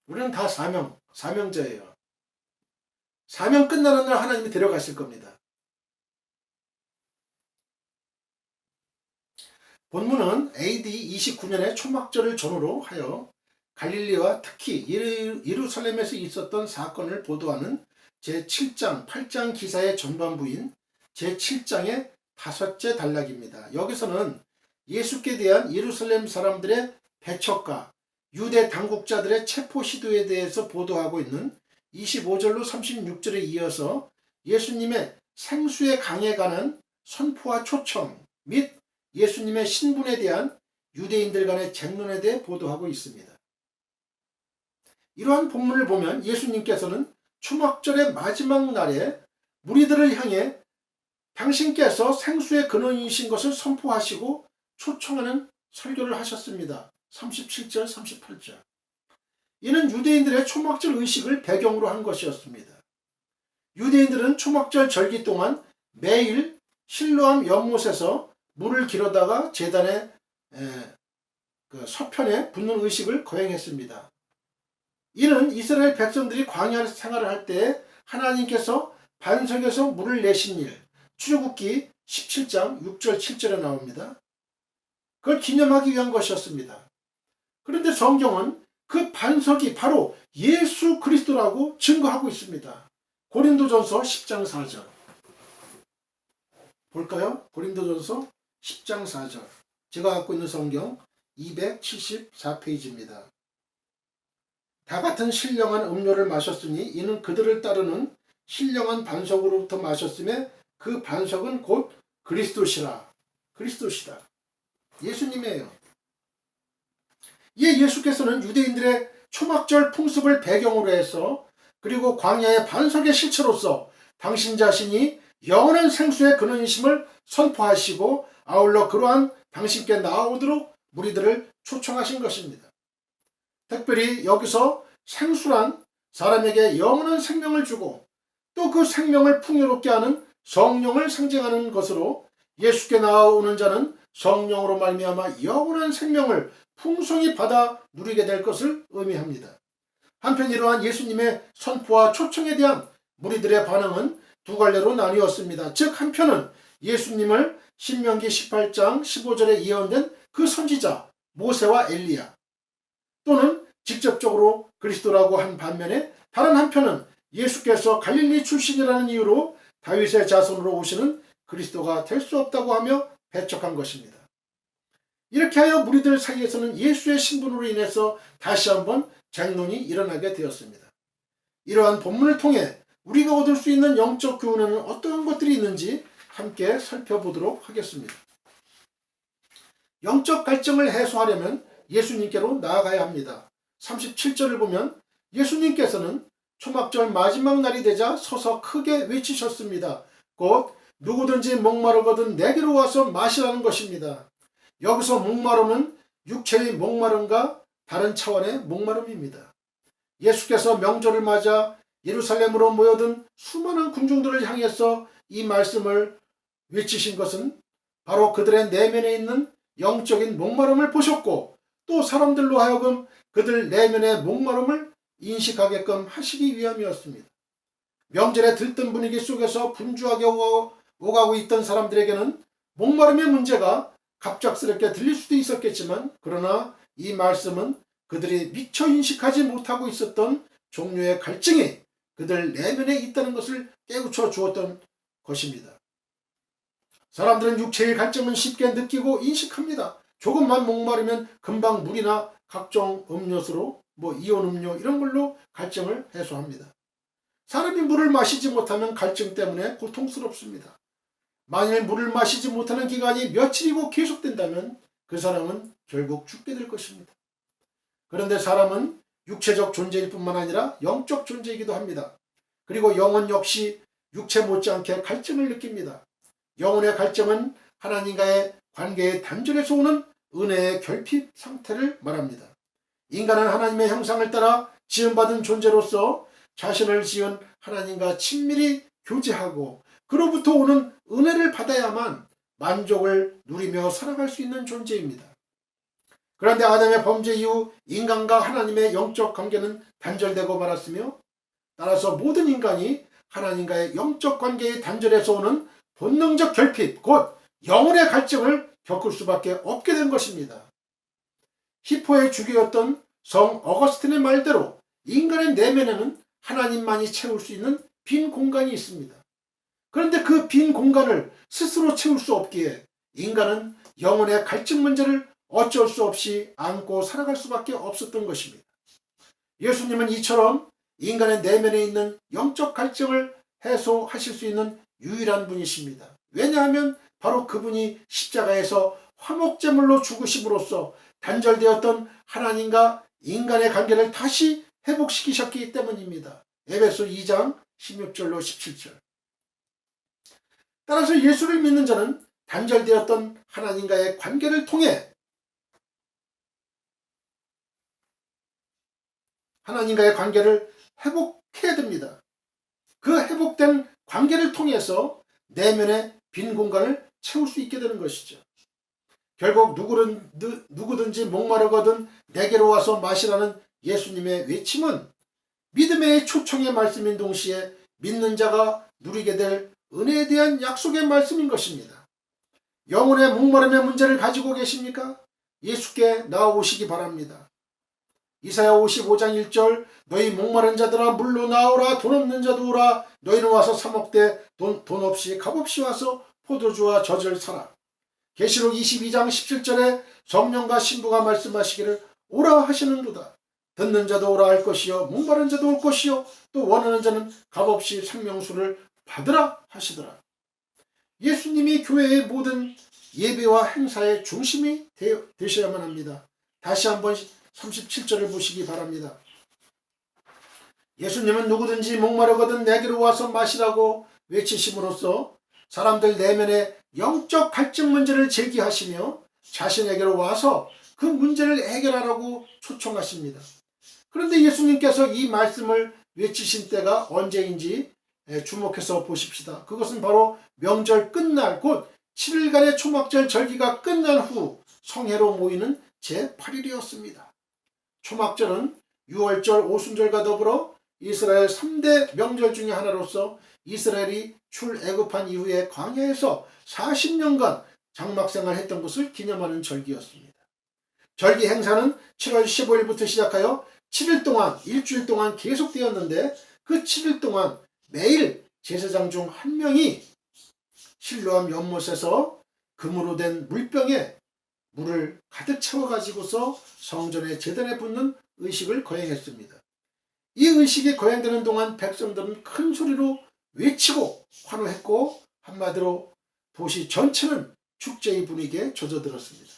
우리는 다 사명자예요. 사명 끝나는 날 하나님이 데려가실 겁니다. 본문은 AD 29년에 초막절을 전후로 하여 갈릴리와 특히 예루살렘에서 있었던 사건을 보도하는 제7장, 8장 기사의 전반부인 제7장의 5째 단락입니다. 여기서는 예수께 대한 예루살렘 사람들의 배척과 유대 당국자들의 체포 시도에 대해서 보도하고 있는 25절로 36절에 이어서 예수님의 생수의 강에 관한 선포와 초청 및 예수님의 신분에 대한 유대인들 간의 쟁론에 대해 보도하고 있습니다. 이러한 본문을 보면 예수님께서는 초막절의 마지막 날에 무리들을 향해 당신께서 생수의 근원이신 것을 선포하시고 초청하는 설교를 하셨습니다. 37절, 38절. 이는 유대인들의 초막절 의식을 배경으로 한 것이었습니다. 유대인들은 초막절 절기 동안 매일 실로암 연못에서 물을 길어다가 제단의 서편에 붓는 의식을 거행했습니다. 이는 이스라엘 백성들이 광야 생활을 할 때 하나님께서 반석에서 물을 내신 일, 출애굽기 17장 6절 7절에 나옵니다. 그걸 기념하기 위한 것이었습니다. 그런데 성경은 그 반석이 바로 예수 그리스도라고 증거하고 있습니다. 고린도전서 10장 4절 볼까요? 고린도전서 10장 4절. 제가 갖고 있는 성경 274페이지입니다. 다 같은 신령한 음료를 마셨으니 이는 그들을 따르는 신령한 반석으로부터 마셨음에 그 반석은 곧 그리스도시라. 그리스도시다. 예수님이에요. 이에 예수께서는 유대인들의 초막절 풍습을 배경으로 해서 그리고 광야의 반석의 실체로서 당신 자신이 영원한 생수의 근원이심을 선포하시고 아울러 그러한 당신께 나아오도록 무리들을 초청하신 것입니다. 특별히 여기서 생수란 사람에게 영원한 생명을 주고 또 그 생명을 풍요롭게 하는 성령을 상징하는 것으로 예수께 나아오는 자는 성령으로 말미암아 영원한 생명을 풍성히 받아 누리게 될 것을 의미합니다. 한편 이러한 예수님의 선포와 초청에 대한 무리들의 반응은 두 갈래로 나뉘었습니다. 즉 한편은 예수님을 신명기 18장 15절에 예언된 그 선지자 모세와 엘리야 또는 직접적으로 그리스도라고 한 반면에 다른 한편은 예수께서 갈릴리 출신이라는 이유로 다윗의 자손으로 오시는 그리스도가 될 수 없다고 하며 배척한 것입니다. 이렇게 하여 무리들 사이에서는 예수의 신분으로 인해서 다시 한번 쟁론이 일어나게 되었습니다. 이러한 본문을 통해 우리가 얻을 수 있는 영적 교훈에는 어떠한 것들이 있는지 함께 살펴보도록 하겠습니다. 영적 갈증을 해소하려면 예수님께로 나아가야 합니다. 37절을 보면 예수님께서는 초막절 마지막 날이 되자 서서 크게 외치셨습니다. 곧 누구든지 목마르거든 내게로 와서 마시라는 것입니다. 여기서 목마름은 육체의 목마름과 다른 차원의 목마름입니다. 예수께서 명절을 맞아 예루살렘으로 모여든 수많은 군중들을 향해서 이 말씀을 외치신 것은 바로 그들의 내면에 있는 영적인 목마름을 보셨고 또 사람들로 하여금 그들 내면의 목마름을 인식하게끔 하시기 위함이었습니다. 명절에 들뜬 분위기 속에서 분주하게 오가고 있던 사람들에게는 목마름의 문제가 갑작스럽게 들릴 수도 있었겠지만 그러나 이 말씀은 그들이 미처 인식하지 못하고 있었던 종류의 갈증이 그들 내면에 있다는 것을 깨우쳐 주었던 것입니다. 사람들은 육체의 갈증은 쉽게 느끼고 인식합니다. 조금만 목마르면 금방 물이나 각종 음료수로 이온 음료 이런 걸로 갈증을 해소합니다. 사람이 물을 마시지 못하면 갈증 때문에 고통스럽습니다. 만일 물을 마시지 못하는 기간이 며칠이고 계속된다면 그 사람은 결국 죽게 될 것입니다. 그런데 사람은 육체적 존재일 뿐만 아니라 영적 존재이기도 합니다. 그리고 영혼 역시 육체 못지않게 갈증을 느낍니다. 영혼의 갈증은 하나님과의 관계의 단절에서 오는 은혜의 결핍 상태를 말합니다. 인간은 하나님의 형상을 따라 지음받은 존재로서 자신을 지은 하나님과 친밀히 교제하고 그로부터 오는 은혜를 받아야만 만족을 누리며 살아갈 수 있는 존재입니다. 그런데 아담의 범죄 이후 인간과 하나님의 영적 관계는 단절되고 말았으며, 따라서 모든 인간이 하나님과의 영적 관계의 단절에서 오는 본능적 결핍, 곧 영혼의 갈증을 겪을 수밖에 없게 된 것입니다. 히포의 주교였던 성 어거스틴의 말대로 인간의 내면에는 하나님만이 채울 수 있는 빈 공간이 있습니다. 그런데 그 빈 공간을 스스로 채울 수 없기에 인간은 영혼의 갈증 문제를 어쩔 수 없이 안고 살아갈 수밖에 없었던 것입니다. 예수님은 이처럼 인간의 내면에 있는 영적 갈증을 해소하실 수 있는 유일한 분이십니다. 왜냐하면 바로 그분이 십자가에서 화목제물로 죽으심으로써 단절되었던 하나님과 인간의 관계를 다시 회복시키셨기 때문입니다. 에베소 2장 16절로 17절. 따라서 예수를 믿는 자는 단절되었던 하나님과의 관계를 통해 하나님과의 관계를 회복해야 됩니다. 그 회복된 관계를 통해서 내면의 빈 공간을 채울 수 있게 되는 것이죠. 결국 누구든지 목마르거든 내게로 와서 마시라는 예수님의 외침은 믿음의 초청의 말씀인 동시에 믿는 자가 누리게 될 은혜에 대한 약속의 말씀인 것입니다. 영혼의 목마름의 문제를 가지고 계십니까? 예수께 나아오시기 바랍니다. 이사야 55장 1절 너희 목마른 자들아 물로 나오라. 돈 없는 자도 오라. 너희는 와서 사 먹되 돈 없이 값없이 와서 포도주와 젖을 사라. 계시록 22장 17절에 성령과 신부가 말씀하시기를 오라 하시는도다. 듣는 자도 오라 할 것이요 목마른 자도 올 것이요 또 원하는 자는 값없이 생명수를 받으라 하시더라. 예수님이 교회의 모든 예배와 행사의 중심이 되셔야만 합니다. 다시 한번 37절을 보시기 바랍니다. 예수님은 누구든지 목마르거든 내게로 와서 마시라고 외치심으로써 사람들 내면의 영적 갈증 문제를 제기하시며 자신에게로 와서 그 문제를 해결하라고 초청하십니다. 그런데 예수님께서 이 말씀을 외치신 때가 언제인지 주목해서 보십시다. 그것은 바로 명절 끝날 곧 7일간의 초막절 절기가 끝난 후 성회로 모이는 제8일이었습니다. 초막절은 유월절, 오순절과 더불어 이스라엘 3대 명절 중의 하나로서 이스라엘이 출애굽한 이후에 광야에서 40년간 장막생활을 했던 것을 기념하는 절기였습니다. 절기 행사는 7월 15일부터 시작하여 7일 동안 일주일 동안 계속되었는데 그 7일 동안 매일 제사장 중 한 명이 실로암 연못에서 금으로 된 물병에 물을 가득 채워가지고서 성전의 제단에 붓는 의식을 거행했습니다. 이 의식이 거행되는 동안 백성들은 큰 소리로 외치고 환호했고 한마디로 도시 전체는 축제의 분위기에 젖어들었습니다.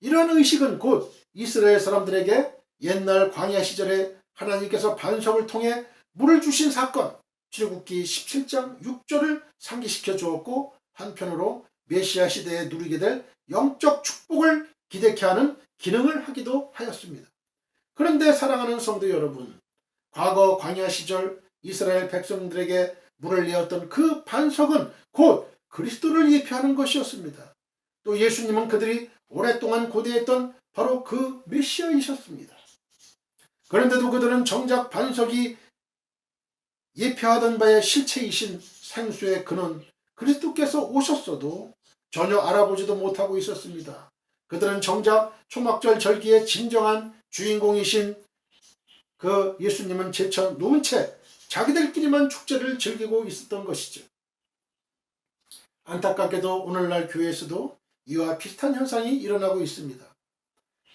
이러한 의식은 곧 이스라엘 사람들에게 옛날 광야 시절에 하나님께서 반석을 통해 물을 주신 사건, 출애굽기 17장 6절을 상기시켜 주었고 한편으로 메시아 시대에 누리게 될 영적 축복을 기대케 하는 기능을 하기도 하였습니다. 그런데 사랑하는 성도 여러분, 과거 광야 시절 이스라엘 백성들에게 물을 내었던 그 반석은 곧 그리스도를 예표하는 것이었습니다. 또 예수님은 그들이 오랫동안 고대했던 바로 그 메시아이셨습니다. 그런데도 그들은 정작 반석이 예표하던 바의 실체이신 생수의 근원 그리스도께서 오셨어도 전혀 알아보지도 못하고 있었습니다. 그들은 정작 초막절 절기의 진정한 주인공이신 그 예수님은 제쳐 놓은 채 자기들끼리만 축제를 즐기고 있었던 것이죠. 안타깝게도 오늘날 교회에서도 이와 비슷한 현상이 일어나고 있습니다.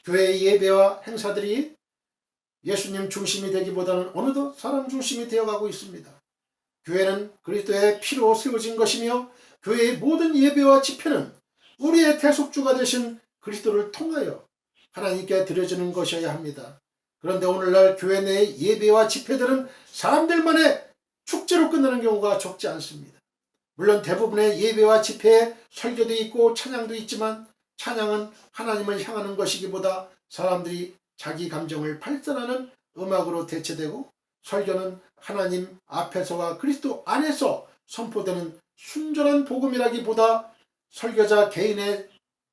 교회의 예배와 행사들이 예수님 중심이 되기보다는 어느덧 사람 중심이 되어가고 있습니다. 교회는 그리스도의 피로 세워진 것이며 교회의 모든 예배와 집회는 우리의 대속주가 되신 그리스도를 통하여 하나님께 드려지는 것이어야 합니다. 그런데 오늘날 교회 내의 예배와 집회들은 사람들만의 축제로 끝나는 경우가 적지 않습니다. 물론 대부분의 예배와 집회에 설교도 있고 찬양도 있지만 찬양은 하나님을 향하는 것이기보다 사람들이 자기 감정을 발산하는 음악으로 대체되고 설교는 하나님 앞에서와 그리스도 안에서 선포되는 순전한 복음이라기보다 설교자 개인의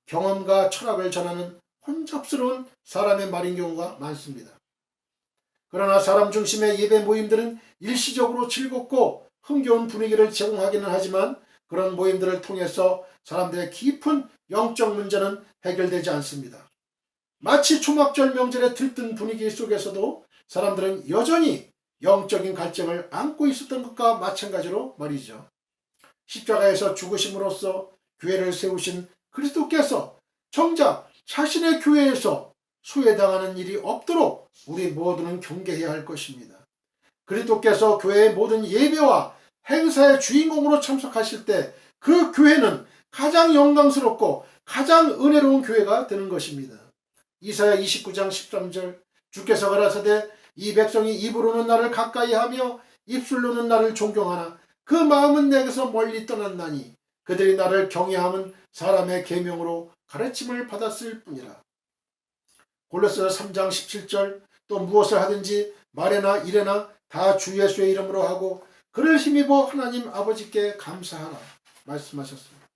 경험과 철학을 전하는 혼잡스러운 사람의 말인 경우가 많습니다. 그러나 사람 중심의 예배 모임들은 일시적으로 즐겁고 흥겨운 분위기를 제공하기는 하지만 그런 모임들을 통해서 사람들의 깊은 영적 문제는 해결되지 않습니다. 마치 초막절 명절에 들뜬 분위기 속에서도 사람들은 여전히 영적인 갈증을 안고 있었던 것과 마찬가지로 말이죠. 십자가에서 죽으심으로써 교회를 세우신 그리스도께서 정작 자신의 교회에서 소외당하는 일이 없도록 우리 모두는 경계해야 할 것입니다. 그리스도께서 교회의 모든 예배와 행사의 주인공으로 참석하실 때 그 교회는 가장 영광스럽고 가장 은혜로운 교회가 되는 것입니다. 이사야 29장 13절 주께서 가라사대 이 백성이 입으로는 나를 가까이하며 입술로는 나를 존경하나 그 마음은 내게서 멀리 떠났나니 그들이 나를 경외함은 사람의 계명으로 가르침을 받았을 뿐이라. 골로새서 3장 17절 또 무엇을 하든지 말에나 일에나 다 주 예수의 이름으로 하고 그를 힘입어 하나님 아버지께 감사하라 말씀하셨습니다.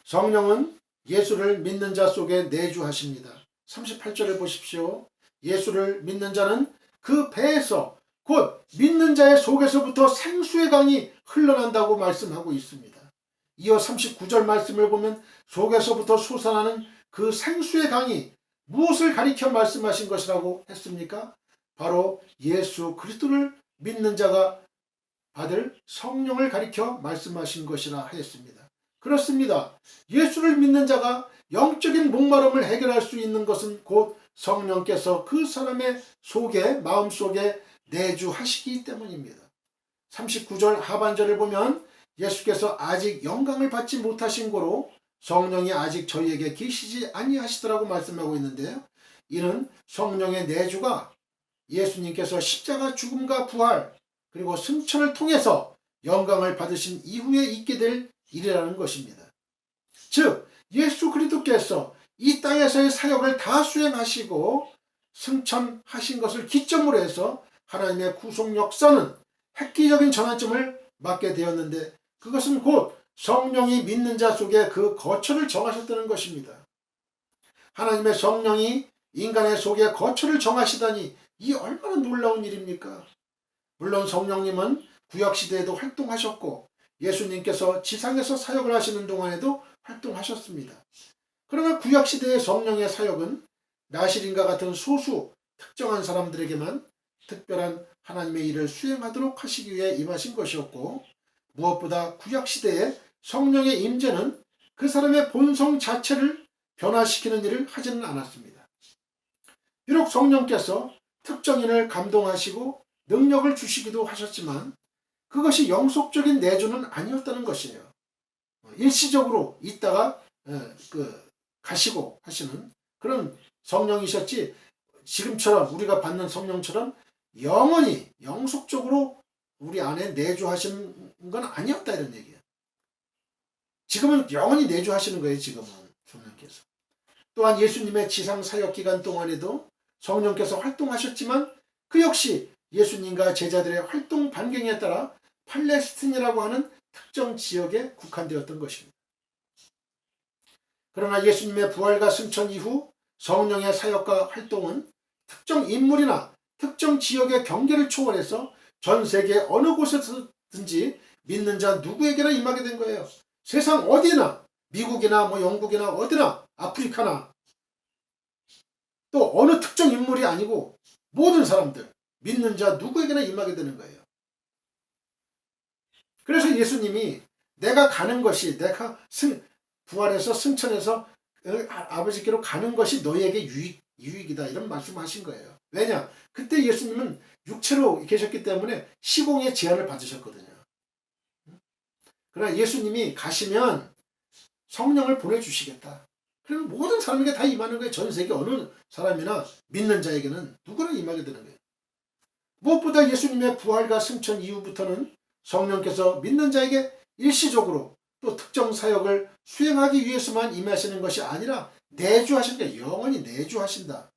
성령은 예수를 믿는 자 속에 내주하십니다. 38절을 보십시오. 예수를 믿는 자는 그 배에서 곧 믿는 자의 속에서부터 생수의 강이 흘러난다고 말씀하고 있습니다. 이어 39절 말씀을 보면 속에서부터 솟아나는 그 생수의 강이 무엇을 가리켜 말씀하신 것이라고 했습니까? 바로 예수 그리스도를 믿는 자가 받을 성령을 가리켜 말씀하신 것이라 하였습니다. 그렇습니다. 예수를 믿는 자가 영적인 목마름을 해결할 수 있는 것은 곧 성령께서 그 사람의 속에 마음속에 내주하시기 때문입니다. 39절 하반절을 보면 예수께서 아직 영광을 받지 못하신 고로 성령이 아직 저희에게 계시지 아니하시더라고 말씀하고 있는데요. 이는 성령의 내주가 예수님께서 십자가 죽음과 부활 그리고 승천을 통해서 영광을 받으신 이후에 있게 될 일이라는 것입니다. 즉 예수 그리스도께서 이 땅에서의 사역을 다 수행하시고 승천하신 것을 기점으로 해서 하나님의 구속 역사는 획기적인 전환점을 맞게 되었는데 그것은 곧 성령이 믿는 자 속에 그 거처를 정하셨다는 것입니다. 하나님의 성령이 인간의 속에 거처를 정하시다니 이 얼마나 놀라운 일입니까? 물론 성령님은 구약시대에도 활동하셨고 예수님께서 지상에서 사역을 하시는 동안에도 활동하셨습니다. 그러나 구약시대의 성령의 사역은 나실인과 같은 소수 특정한 사람들에게만 특별한 하나님의 일을 수행하도록 하시기 위해 임하신 것이었고 무엇보다 구약시대의 성령의 임재는 그 사람의 본성 자체를 변화시키는 일을 하지는 않았습니다. 비록 성령께서 특정인을 감동하시고 능력을 주시기도 하셨지만 그것이 영속적인 내주는 아니었다는 것이에요. 일시적으로 있다가 가시고 하시는 그런 성령이셨지 지금처럼 우리가 받는 성령처럼 영원히 영속적으로 우리 안에 내주하시는 건 아니었다 이런 얘기예요. 지금은 영원히 내주하시는 거예요. 지금은 성령께서. 또한 예수님의 지상 사역 기간 동안에도 성령께서 활동하셨지만 그 역시 예수님과 제자들의 활동 반경에 따라 팔레스틴이라고 하는 특정 지역에 국한되었던 것입니다. 그러나 예수님의 부활과 승천 이후 성령의 사역과 활동은 특정 인물이나 특정 지역의 경계를 초월해서 전 세계 어느 곳에서든지 믿는 자 누구에게나 임하게 된 거예요. 세상 어디나 미국이나 영국이나 어디나 아프리카나 또 어느 특정 인물이 아니고 모든 사람들 믿는 자 누구에게나 임하게 되는 거예요. 그래서 예수님이 내가 가는 것이 내가 부활해서 승천해서 아버지께로 가는 것이 너희에게 유익이다 이런 말씀하신 거예요. 왜냐? 그때 예수님은 육체로 계셨기 때문에 시공의 제한을 받으셨거든요. 그러나 예수님이 가시면 성령을 보내주시겠다. 그러면 모든 사람에게 다 임하는 거예요. 전 세계 어느 사람이나 믿는 자에게는 누구나 임하게 되는 거예요. 무엇보다 예수님의 부활과 승천 이후부터는 성령께서 믿는 자에게 일시적으로 또 특정 사역을 수행하기 위해서만 임하시는 것이 아니라 내주하신다. 영원히 내주하신다.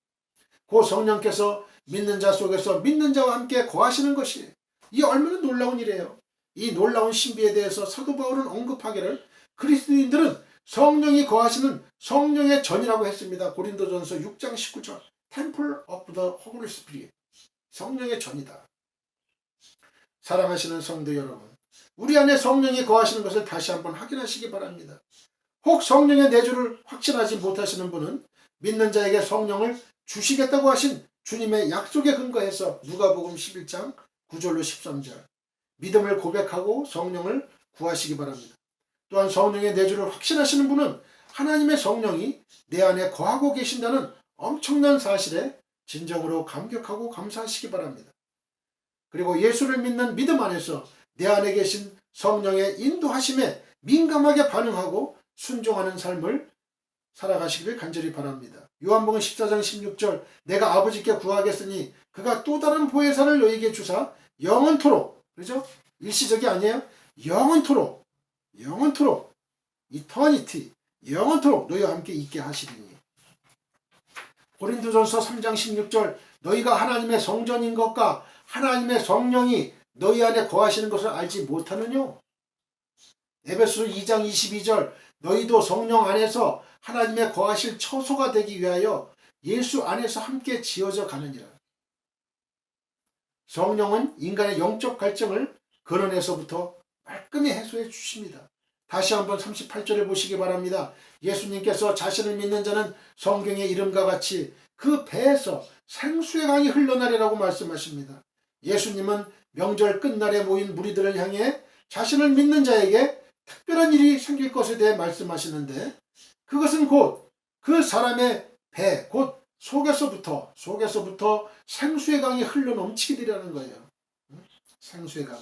그 성령께서 믿는 자 속에서 믿는 자와 함께 거하시는 것이 이 얼마나 놀라운 일이에요. 이 놀라운 신비에 대해서 사도 바울은 언급하기를 그리스도인들은 성령이 거하시는 성령의 전이라고 했습니다. 고린도전서 6장 19절. Temple of the Holy Spirit. 성령의 전이다. 사랑하시는 성도 여러분, 우리 안에 성령이 거하시는 것을 다시 한번 확인하시기 바랍니다. 혹 성령의 내주를 확신하지 못하시는 분은 믿는 자에게 성령을 주시겠다고 하신 주님의 약속에 근거해서 누가복음 11장 9절로 13절 믿음을 고백하고 성령을 구하시기 바랍니다. 또한 성령의 내주를 확신하시는 분은 하나님의 성령이 내 안에 거하고 계신다는 엄청난 사실에 진정으로 감격하고 감사하시기 바랍니다. 그리고 예수를 믿는 믿음 안에서 내 안에 계신 성령의 인도하심에 민감하게 반응하고 순종하는 삶을 살아가시기를 간절히 바랍니다. 요한복음 14장 16절 내가 아버지께 구하겠으니 그가 또 다른 보혜사를 너희에게 주사 영원토록, 그렇죠? 일시적이 아니에요. 영원토록 이터니티 영원토록 너희와 함께 있게 하시리니. 고린도전서 3장 16절 너희가 하나님의 성전인 것과 하나님의 성령이 너희 안에 거하시는 것을 알지 못하느뇨. 에베소서 2장 22절 너희도 성령 안에서 하나님의 거하실 처소가 되기 위하여 예수 안에서 함께 지어져 가느니라. 성령은 인간의 영적 갈증을 근원에서부터 말끔히 해소해 주십니다. 다시 한번 38절을 보시기 바랍니다. 예수님께서 자신을 믿는 자는 성경의 이름과 같이 그 배에서 생수의 강이 흘러나리라고 말씀하십니다. 예수님은 명절 끝날에 모인 무리들을 향해 자신을 믿는 자에게 특별한 일이 생길 것에 대해 말씀하시는데 그것은 곧 그 사람의 배, 곧 속에서부터 생수의 강이 흘러넘치게 되라는 거예요. 생수의 강.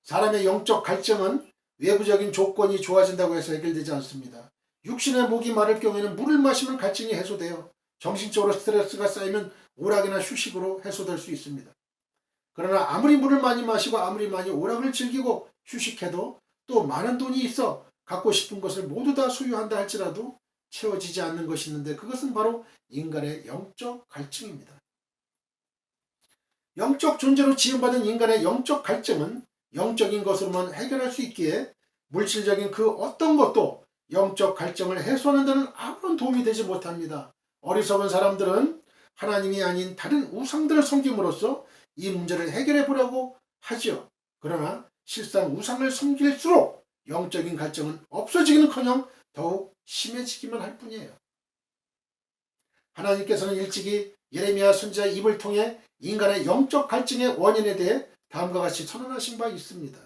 사람의 영적 갈증은 외부적인 조건이 좋아진다고 해서 해결되지 않습니다. 육신의 목이 마를 경우에는 물을 마시면 갈증이 해소돼요. 정신적으로 스트레스가 쌓이면 오락이나 휴식으로 해소될 수 있습니다. 그러나 아무리 물을 많이 마시고 아무리 많이 오락을 즐기고 휴식해도 또 많은 돈이 있어 갖고 싶은 것을 모두 다 소유한다 할지라도 채워지지 않는 것이 있는데 그것은 바로 인간의 영적 갈증입니다. 영적 존재로 지음받은 인간의 영적 갈증은 영적인 것으로만 해결할 수 있기에 물질적인 그 어떤 것도 영적 갈증을 해소하는 데는 아무런 도움이 되지 못합니다. 어리석은 사람들은 하나님이 아닌 다른 우상들을 섬김으로써 이 문제를 해결해 보려고 하지요. 그러나 실상 우상을 섬길수록 영적인 갈증은 없어지기는커녕 더욱 심해지기만 할 뿐이에요. 하나님께서는 일찍이 예레미야 선지자의 입을 통해 인간의 영적 갈증의 원인에 대해 다음과 같이 선언하신 바 있습니다.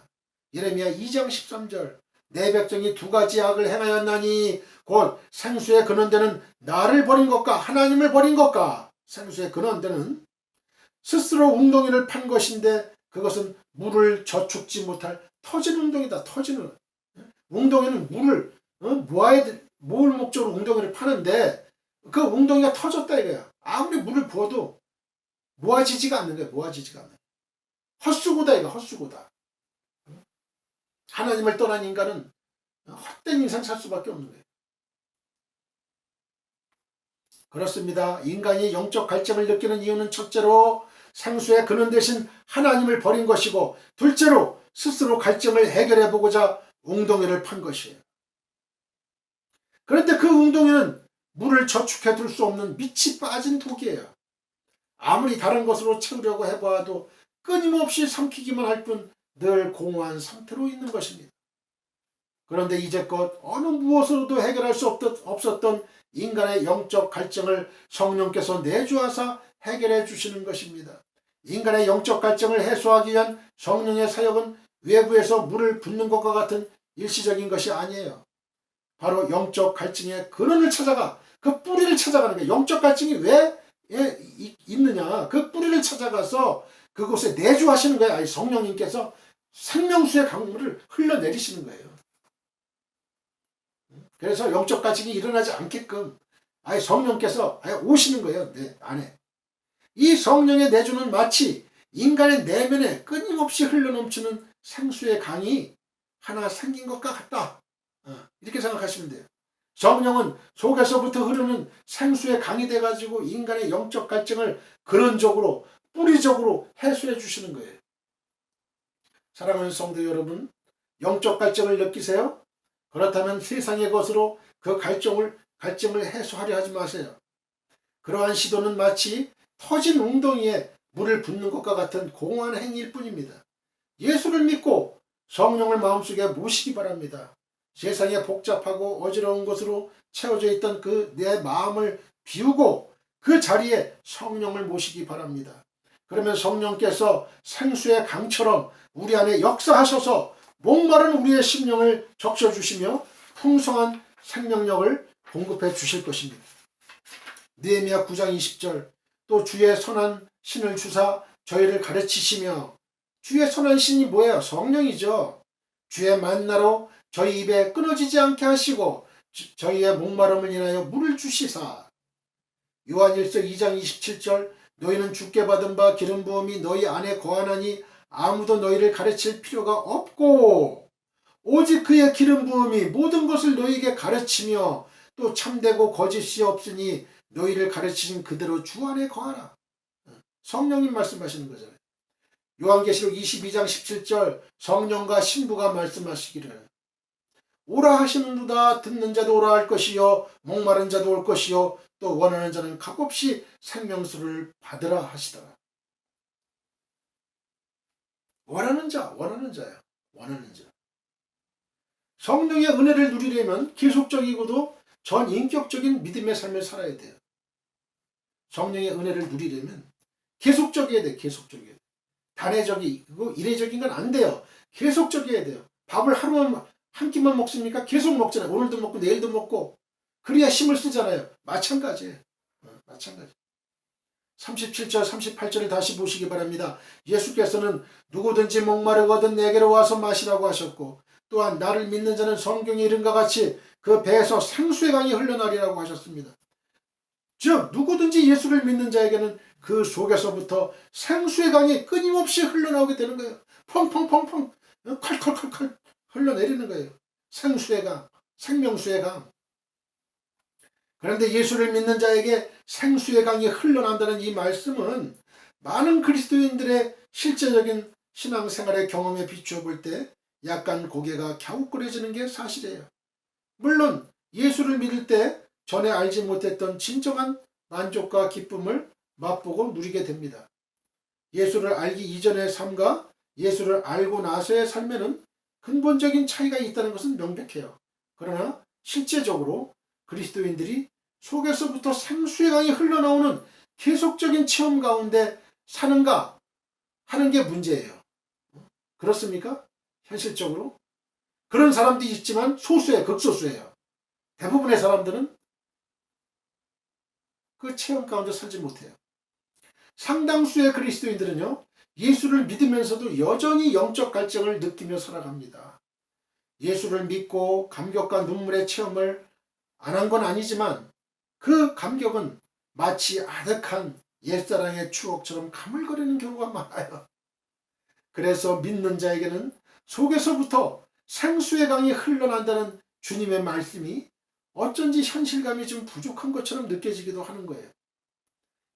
예레미야 2장 13절 내 백성이 두 가지 악을 행하였나니 곧 생수의 근원되는 나를 버린 것과 하나님을 버린 것과 생수의 근원되는 스스로 웅덩이를 판 것인데 그것은 물을 저축지 못할 터진 웅덩이다. 터지는 웅덩이는 물을 모을 목적으로 웅덩이를 파는데 그 웅덩이가 터졌다 이거야. 아무리 물을 부어도 모아지지가 않는 거야. 모아지지가 않는 거야. 헛수고다 이거 헛수고다. 하나님을 떠난 인간은 헛된 인생 살 수밖에 없는 거예요. 그렇습니다. 인간이 영적 갈증을 느끼는 이유는 첫째로 생수의 근원 대신 하나님을 버린 것이고 둘째로 스스로 갈증을 해결해 보고자 웅덩이를 판 것이에요. 그런데 그 웅덩이는 물을 저축해 둘 수 없는 밑이 빠진 독이에요. 아무리 다른 것으로 채우려고 해봐도 끊임없이 삼키기만 할 뿐 늘 공허한 상태로 있는 것입니다. 그런데 이제껏 어느 무엇으로도 해결할 수 없었던 인간의 영적 갈증을 성령께서 내주하사 해결해 주시는 것입니다. 인간의 영적 갈증을 해소하기 위한 성령의 사역은 외부에서 물을 붓는 것과 같은 일시적인 것이 아니에요. 바로 영적 갈증의 근원을 찾아가 그 뿌리를 찾아가는 거예요. 영적 갈증이 왜 있느냐 그 뿌리를 찾아가서 그곳에 내주하시는 거예요. 아니, 성령님께서 생명수의 강물을 흘러내리시는 거예요. 그래서 영적 갈증이 일어나지 않게끔 아예 성령께서 아예 오시는 거예요. 내 안에. 이 성령의 내주는 마치 인간의 내면에 끊임없이 흘러넘치는 생수의 강이 하나 생긴 것과 같다. 이렇게 생각하시면 돼요. 성령은 속에서부터 흐르는 생수의 강이 돼가지고 인간의 영적 갈증을 근원적으로 뿌리적으로 해소해 주시는 거예요. 사랑하는 성도 여러분, 영적 갈증을 느끼세요? 그렇다면 세상의 것으로 그 갈증을 해소하려 하지 마세요. 그러한 시도는 마치 터진 웅덩이에 물을 붓는 것과 같은 공허한 행위일 뿐입니다. 예수를 믿고 성령을 마음속에 모시기 바랍니다. 세상에 복잡하고 어지러운 것으로 채워져 있던 그 내 마음을 비우고 그 자리에 성령을 모시기 바랍니다. 그러면 성령께서 생수의 강처럼 우리 안에 역사하셔서 목마른 우리의 심령을 적셔주시며 풍성한 생명력을 공급해 주실 것입니다. 느헤미야 9장 20절 또 주의 선한 신을 주사 저희를 가르치시며 주의 선한 신이 뭐예요? 성령이죠. 주의 만나로 저희 입에 끊어지지 않게 하시고 저희의 목마름을 인하여 물을 주시사 요한일서 2장 27절 너희는 주께 받은 바 기름 부음이 너희 안에 거하나니 아무도 너희를 가르칠 필요가 없고 오직 그의 기름 부음이 모든 것을 너희에게 가르치며 또 참되고 거짓이 없으니 너희를 가르치신 그대로 주 안에 거하라. 성령님 말씀하시는 거잖아요. 요한계시록 22장 17절 성령과 신부가 말씀하시기를 오라 하시는도다 듣는 자도 오라 할 것이요 목마른 자도 올 것이요 또 원하는 자는 값없이 생명수를 받으라 하시더라. 원하는 자야. 원하는 자. 성령의 은혜를 누리려면 계속적이고도 전인격적인 믿음의 삶을 살아야 돼요. 성령의 은혜를 누리려면 계속적이어야 돼. 계속적이어야 돼. 단회적이고 이례적인 건 안 돼요. 계속적이어야 돼요. 밥을 하루에 한 끼만 먹습니까? 계속 먹잖아요. 오늘도 먹고 내일도 먹고 그래야 힘을 쓰잖아요. 마찬가지예요. 마찬가지. 37절 38절을 다시 보시기 바랍니다. 예수께서는 누구든지 목마르거든 내게로 와서 마시라고 하셨고 또한 나를 믿는 자는 성경의 이름과 같이 그 배에서 생수의 강이 흘러나리라고 하셨습니다. 즉 누구든지 예수를 믿는 자에게는 그 속에서부터 생수의 강이 끊임없이 흘러나오게 되는 거예요. 펑펑펑펑 콸콸콸콸 흘러내리는 거예요. 생수의 강, 생명수의 강. 그런데 예수를 믿는 자에게 생수의 강이 흘러난다는 이 말씀은 많은 그리스도인들의 실제적인 신앙생활의 경험에 비추어 볼 때 약간 고개가 갸웃거려지는 게 사실이에요. 물론 예수를 믿을 때 전에 알지 못했던 진정한 만족과 기쁨을 맛보고 누리게 됩니다. 예수를 알기 이전의 삶과 예수를 알고 나서의 삶에는 근본적인 차이가 있다는 것은 명백해요. 그러나 실제적으로 그리스도인들이 속에서부터 생수의 강이 흘러나오는 계속적인 체험 가운데 사는가 하는 게 문제예요. 그렇습니까? 현실적으로? 그런 사람들이 있지만 소수예요. 극소수예요. 대부분의 사람들은 그 체험 가운데 살지 못해요. 상당수의 그리스도인들은요. 예수를 믿으면서도 여전히 영적 갈증을 느끼며 살아갑니다. 예수를 믿고 감격과 눈물의 체험을 안 한 건 아니지만 그 감격은 마치 아득한 옛사랑의 추억처럼 가물거리는 경우가 많아요. 그래서 믿는 자에게는 속에서부터 생수의 강이 흘러난다는 주님의 말씀이 어쩐지 현실감이 좀 부족한 것처럼 느껴지기도 하는 거예요.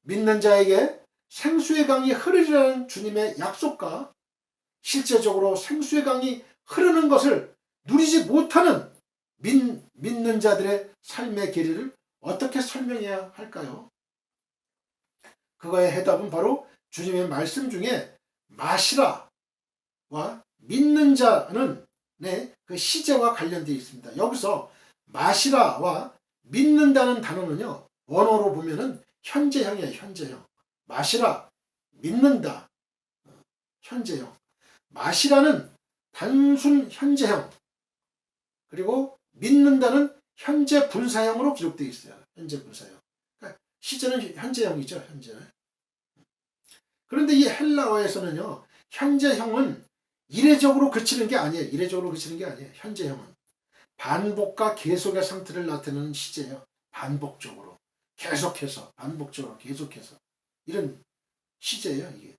믿는 자에게 생수의 강이 흐르리라는 주님의 약속과 실제적으로 생수의 강이 흐르는 것을 누리지 못하는 믿는 자들의 삶의 계리를 어떻게 설명해야 할까요? 그거의 해답은 바로 주님의 말씀 중에 마시라와 믿는 자는 그 시제와 관련되어 있습니다. 여기서 마시라와 믿는다는 단어는요. 원어로 보면은 현재형이에요. 현재형. 마시라, 믿는다. 현재형. 마시라는 단순 현재형. 그리고 믿는다는 현재 분사형으로 기록되어 있어요. 현재 분사형. 그러니까 시제는 현재형이죠. 현재는. 그런데 이 헬라어에서는요. 현재형은 이례적으로 그치는 게 아니에요. 이례적으로 그치는 게 아니에요. 현재형은. 반복과 계속의 상태를 나타내는 시제예요. 반복적으로. 계속해서. 반복적으로. 계속해서. 이런 시제예요. 이게.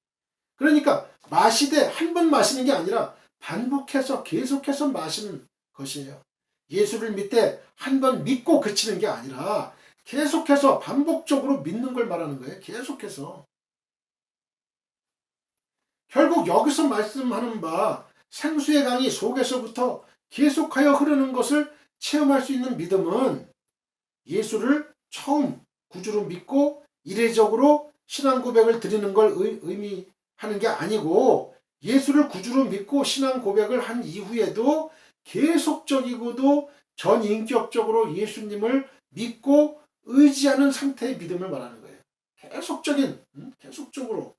그러니까 마시되 한 번 마시는 게 아니라 반복해서 계속해서 마시는 것이에요. 예수를 믿되 한 번 믿고 그치는 게 아니라 계속해서 반복적으로 믿는 걸 말하는 거예요. 계속해서. 결국 여기서 말씀하는 바 생수의 강이 속에서부터 계속하여 흐르는 것을 체험할 수 있는 믿음은 예수를 처음 구주로 믿고 이례적으로 신앙 고백을 드리는 걸 의미하는 게 아니고, 예수를 구주로 믿고 신앙 고백을 한 이후에도 계속적이고도 전인격적으로 예수님을 믿고 의지하는 상태의 믿음을 말하는 거예요. 계속적으로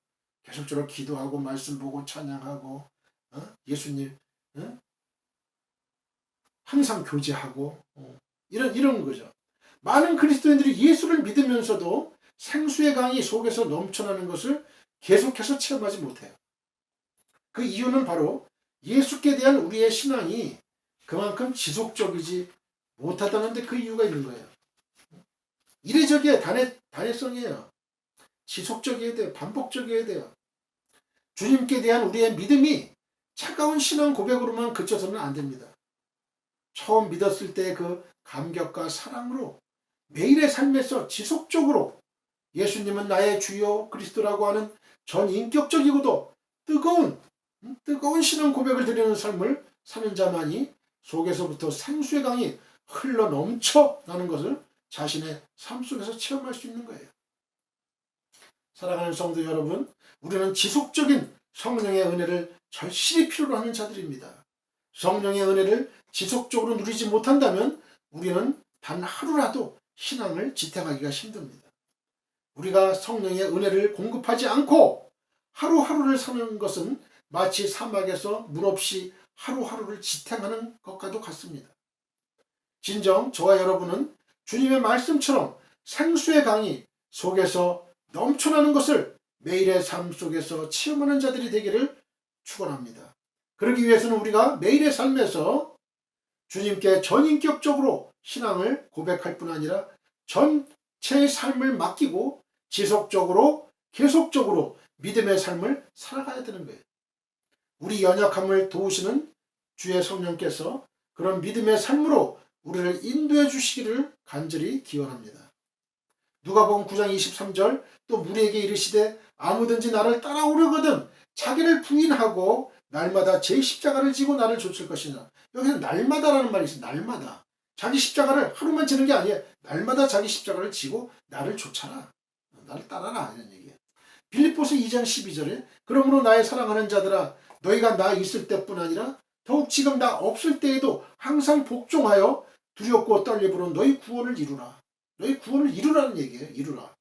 기도하고 말씀 보고 찬양하고, 예수님 항상 교제하고, 이런 거죠. 많은 그리스도인들이 예수를 믿으면서도 생수의 강이 속에서 넘쳐나는 것을 계속해서 체험하지 못해요. 그 이유는 바로 예수께 대한 우리의 신앙이 그만큼 지속적이지 못하다는 데 그 이유가 있는 거예요. 이례적이에요. 단회성이에요. 지속적이어야 돼요. 반복적이어야 돼요. 주님께 대한 우리의 믿음이 차가운 신앙 고백으로만 그쳐서는 안 됩니다. 처음 믿었을 때 그 감격과 사랑으로 매일의 삶에서 지속적으로 예수님은 나의 주요 그리스도라고 하는 전인격적이고도 뜨거운 신앙 고백을 드리는 삶을 사는 자만이 속에서부터 생수의 강이 흘러 넘쳐나는 것을 자신의 삶 속에서 체험할 수 있는 거예요. 사랑하는 성도 여러분, 우리는 지속적인 성령의 은혜를 절실히 필요로 하는 자들입니다. 성령의 은혜를 지속적으로 누리지 못한다면 우리는 단 하루라도 신앙을 지탱하기가 힘듭니다. 우리가 성령의 은혜를 공급하지 않고 하루하루를 사는 것은 마치 사막에서 물 없이 하루하루를 지탱하는 것과도 같습니다. 진정 저와 여러분은 주님의 말씀처럼 생수의 강이 속에서 넘쳐나는 것을 매일의 삶 속에서 체험하는 자들이 되기를 축원합니다. 그러기 위해서는 우리가 매일의 삶에서 주님께 전인격적으로 신앙을 고백할 뿐 아니라 전체의 삶을 맡기고 지속적으로 계속적으로 믿음의 삶을 살아가야 되는 거예요. 우리 연약함을 도우시는 주의 성령께서 그런 믿음의 삶으로 우리를 인도해 주시기를 간절히 기원합니다. 누가복음 9장 23절, 또 무리에게 이르시되 아무든지 나를 따라오려거든 자기를 부인하고 날마다 제 십자가를 지고 나를 좇을 것이냐. 여기서 날마다라는 말이 있어요. 날마다. 자기 십자가를 하루만 지는 게 아니에요. 날마다 자기 십자가를 지고 나를 좇아라. 나를 따라라. 이런 얘기예요. 빌립보서 2장 12절에 그러므로 나의 사랑하는 자들아, 너희가 나 있을 때뿐 아니라 더욱 지금 나 없을 때에도 항상 복종하여 두렵고 떨림으로 너희 구원을 이루라. 너희 구원을 이루라는 얘기예요. 이루라.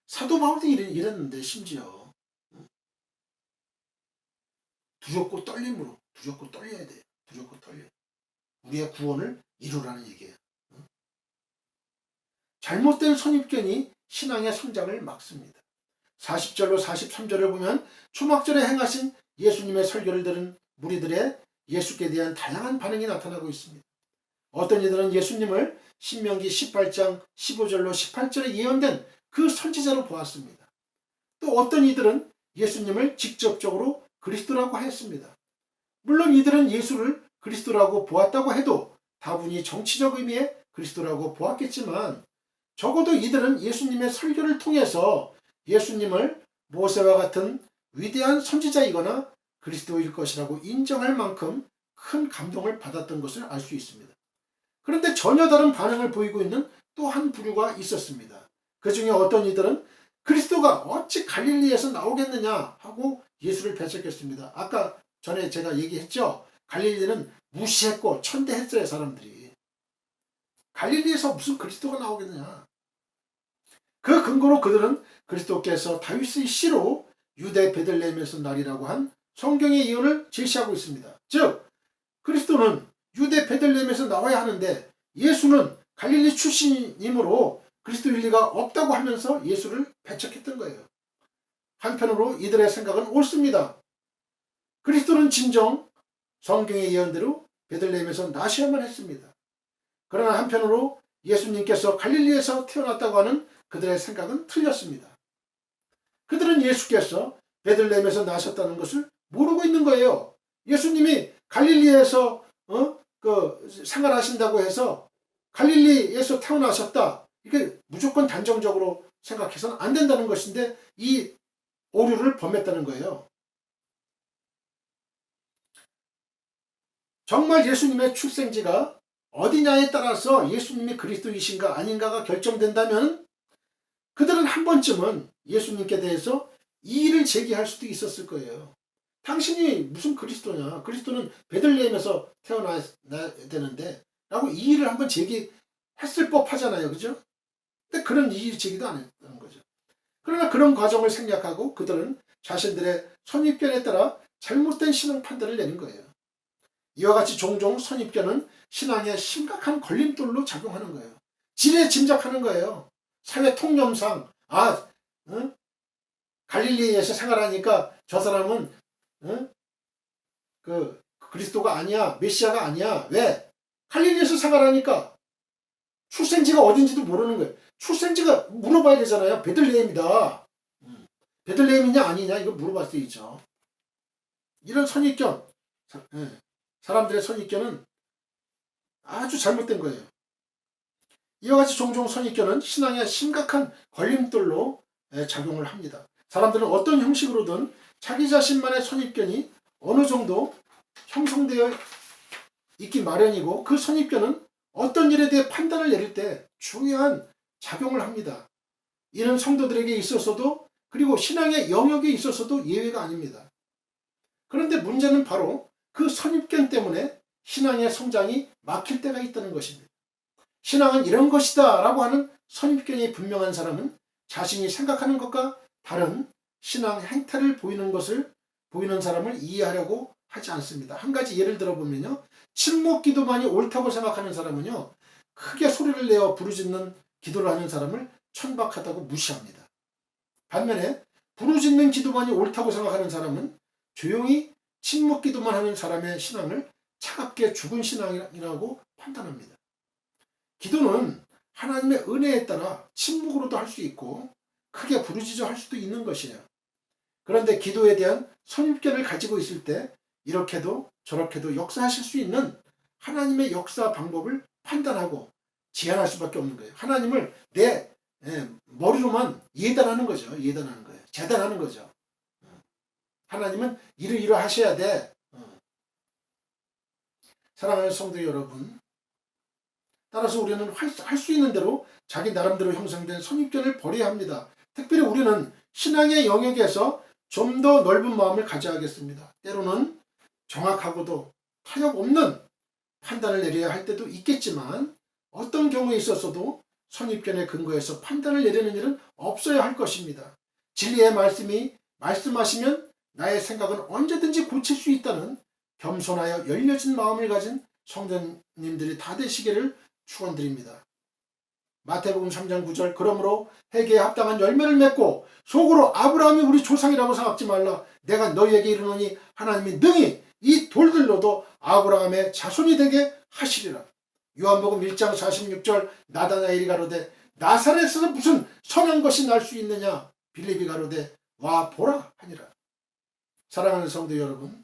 사도 바울도 이랬는데 심지어 두렵고 떨림으로, 두렵고 떨려야 돼요. 두렵고 떨려. 우리의 구원을 이루라는 얘기예요. 잘못된 선입견이 신앙의 성장을 막습니다. 40절로 43절을 보면 초막절에 행하신 예수님의 설교를 들은 무리들의 예수께 대한 다양한 반응이 나타나고 있습니다. 어떤 이들은 예수님을 신명기 18장 15절로 18절에 예언된 그 선지자로 보았습니다. 또 어떤 이들은 예수님을 직접적으로 그리스도라고 했습니다. 물론 이들은 예수를 그리스도라고 보았다고 해도 다분히 정치적 의미의 그리스도라고 보았겠지만, 적어도 이들은 예수님의 설교를 통해서 예수님을 모세와 같은 위대한 선지자이거나 그리스도일 것이라고 인정할 만큼 큰 감동을 받았던 것을 알 수 있습니다. 그런데 전혀 다른 반응을 보이고 있는 또 한 부류가 있었습니다. 그 중에 어떤 이들은 그리스도가 어찌 갈릴리에서 나오겠느냐 하고 예수를 배척했습니다. 아까 전에 제가 얘기했죠. 갈릴리는 무시했고 천대했어요. 사람들이. 갈릴리에서 무슨 그리스도가 나오겠느냐. 그 근거로 그들은 그리스도께서 다윗의 씨로 유대 베들레헴에서 나리라고 한 성경의 예언을 제시하고 있습니다. 즉 그리스도는 유대 베들레헴에서 나와야 하는데 예수는 갈릴리 출신이므로 그리스도일 리가 없다고 하면서 예수를 배척했던 거예요. 한편으로 이들의 생각은 옳습니다. 그리스도는 진정 성경의 예언대로 베들레헴에서 나셔야만 했습니다. 그러나 한편으로 예수님께서 갈릴리에서 태어났다고 하는 그들의 생각은 틀렸습니다. 그들은 예수께서 베들레헴에서 나셨다는 것을 모르고 있는 거예요. 예수님이 갈릴리에서 생활하신다고 해서 갈릴리에서 태어나셨다. 이게 무조건 단정적으로 생각해서는 안 된다는 것인데 이 오류를 범했다는 거예요. 정말 예수님의 출생지가 어디냐에 따라서 예수님이 그리스도이신가 아닌가가 결정된다면 그들은 한 번쯤은 예수님께 대해서 이의를 제기할 수도 있었을 거예요. 당신이 무슨 그리스도냐? 그리스도는 베들레헴에서 태어나야 되는데 라고 이의를 한번 제기했을 법하잖아요. 그죠? 근데 그런 이의 제기도 안 했다는 거죠. 그러나 그런 과정을 생략하고 그들은 자신들의 선입견에 따라 잘못된 신앙 판단을 내는 거예요. 이와 같이 종종 선입견은 신앙에 심각한 걸림돌로 작용하는 거예요. 지레 짐작하는 거예요. 사회 통념상 응? 갈릴리에서 생활하니까 저 사람은 응? 그 그리스도가 아니야, 메시아가 아니야. 왜? 갈릴리에서 생활하니까 출생지가 어딘지도 모르는 거예요. 출생지가 물어봐야 되잖아요. 베들레헴이다. 베들레헴이냐 아니냐 이거 물어볼 수 있죠. 이런 선입견, 사람들의 선입견은 아주 잘못된 거예요. 이와 같이 종종 선입견은 신앙에 심각한 걸림돌로 작용을 합니다. 사람들은 어떤 형식으로든 자기 자신만의 선입견이 어느 정도 형성되어 있기 마련이고 그 선입견은 어떤 일에 대해 판단을 내릴 때 중요한 작용을 합니다. 이는 성도들에게 있어서도 그리고 신앙의 영역에 있어서도 예외가 아닙니다. 그런데 문제는 바로 그 선입견 때문에 신앙의 성장이 막힐 때가 있다는 것입니다. 신앙은 이런 것이다 라고 하는 선입견이 분명한 사람은 자신이 생각하는 것과 다른 신앙 행태를 보이는 사람을 이해하려고 하지 않습니다. 한 가지 예를 들어보면요. 침묵 기도만이 옳다고 생각하는 사람은요. 크게 소리를 내어 부르짖는 기도를 하는 사람을 천박하다고 무시합니다. 반면에 부르짖는 기도만이 옳다고 생각하는 사람은 조용히 침묵 기도만 하는 사람의 신앙을 차갑게 죽은 신앙이라고 판단합니다. 기도는 하나님의 은혜에 따라 침묵으로도 할 수 있고 크게 부르짖어 할 수도 있는 것이에요. 그런데 기도에 대한 선입견을 가지고 있을 때 이렇게도 저렇게도 역사하실 수 있는 하나님의 역사 방법을 판단하고 제한할 수밖에 없는 거예요. 하나님을 내 머리로만 예단하는 거죠. 예단하는 거예요. 재단하는 거죠. 하나님은 이러하셔야 돼. 사랑하는 성도 여러분, 따라서 우리는 할 수 있는 대로 자기 나름대로 형성된 선입견을 버려야 합니다. 특별히 우리는 신앙의 영역에서 좀 더 넓은 마음을 가져야겠습니다. 때로는 정확하고도 타협 없는 판단을 내려야 할 때도 있겠지만 어떤 경우에 있어서도 선입견에 근거해서 판단을 내리는 일은 없어야 할 것입니다. 진리의 말씀이 말씀하시면 나의 생각은 언제든지 고칠 수 있다는 겸손하여 열려진 마음을 가진 성도님들이 다 되시기를 축원드립니다. 마태복음 3장 9절 그러므로 회개에 합당한 열매를 맺고 속으로 아브라함이 우리 조상이라고 생각지 말라. 내가 너희에게 이르노니 하나님이 능히 이 돌들로도 아브라함의 자손이 되게 하시리라. 요한복음 1장 46절 나다나엘이 가로되 나사렛에서 무슨 선한 것이 날 수 있느냐. 빌립이 가로되 와 보라 하니라. 사랑하는 성도 여러분,